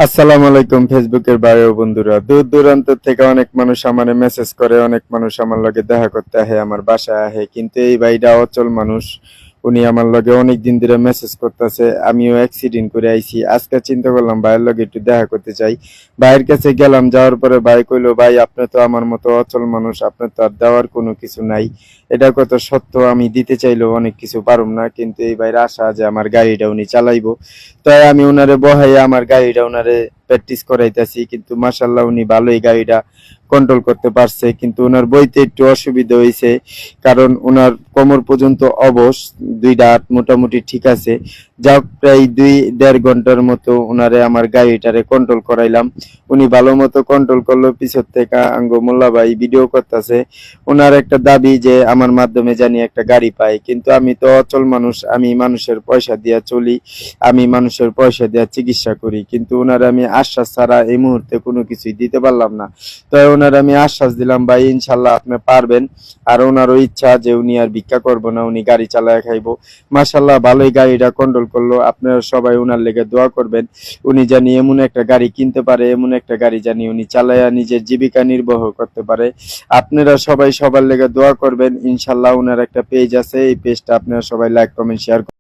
আসসালামু আলাইকুম ফেসবুকের ভাই ও বন্ধুরা। দূর দূরান্ত থেকে অনেক মানুষ আমারে মেসেজ করে, অনেক মানুষ আমার লগে দেখা করতে আহে, আমার বাসায় আহে। কিন্তু এই ভাইটা অচল মানুষ। উনি আমার লগে অনেক দিন ধরে মেসেজ করতেছে। আমিও অ্যাক্সিডেন্ট করে আইছি। আজকে চিন্তা করলাম ভাইয়ের লগে একটু দেখা করতে চাই। ভাইয়ের কাছে গেলাম, যাওয়ার পরে ভাই কইলো, ভাই আপনি তো আমার মতো অচল মানুষ, আপনার তো আর দেওয়ার কোনো কিছু নাই। এটা কত সত্য, আমি দিতে চাইলেও অনেক কিছু পারুম না, কিন্তু এই ভাইয়ের আশা যে আমার গাড়িটা উনি চালাইবো। তাই আমি উনারে বহাইয়া আমার গাড়িটা উনারে প্র্যাকটিস করাইতেছি, কিন্তু মাশাল্লাহ উনি ভালোই গাড়িটা কন্ট্রোল করতে পারছে। কিন্তু উনার বইতে একটু অসুবিধা হয়েছে, কারণ উনার কোমর পর্যন্ত অবশ, দুইটা হাত মোটামুটি ঠিক আছে। যাক, প্রায় 2-1.5 ঘন্টার মতো উনারে আমার গাড়িটারে কন্ট্রোল করাইলাম। উনি ভালো মতো কন্ট্রোল করলো। পিছর থেকে আঙ্গো মোল্লা ভাই ভিডিও করতেছে। ওনার একটা দাবি যে আমার মাধ্যমে জানি একটা গাড়ি পাই, কিন্তু আমি তো অচল মানুষ, আমি মানুষের পয়সা দিয়া চলি, আমি মানুষের পয়সা দিয়া চিকিৎসা করি, কিন্তু ওনার আমি আশ্বাস ছাড়া এই মুহূর্তে কোনো কিছুই দিতে পারলাম না। তো ওনার আমি আশ্বাস দিলাম, ভাই ইনশাল্লাহ আপনি পারবেন। আর ওনারও ইচ্ছা যে উনি আর ভিক্ষা করবো না, উনি গাড়ি চালায় খাইবো। মাশাল্লাহ ভালোই গাড়িটা কন্ট্রোল করলো। আপনারা সবাই ওনার লেগে দোয়া করবেন, উনি জানি এমন একটা গাড়ি কিনতে পারে, এমন একটা গাড়ি জানি উনি চালায়া নিজের জীবিকা নির্বাহ করতে পারে। আপনারা সবাই সবার লেগে দোয়া করবেন। ইনশাল্লাহ ওনার একটা পেজ আছে, এই পেজটা আপনারা সবাই লাইক কমেন্ট শেয়ার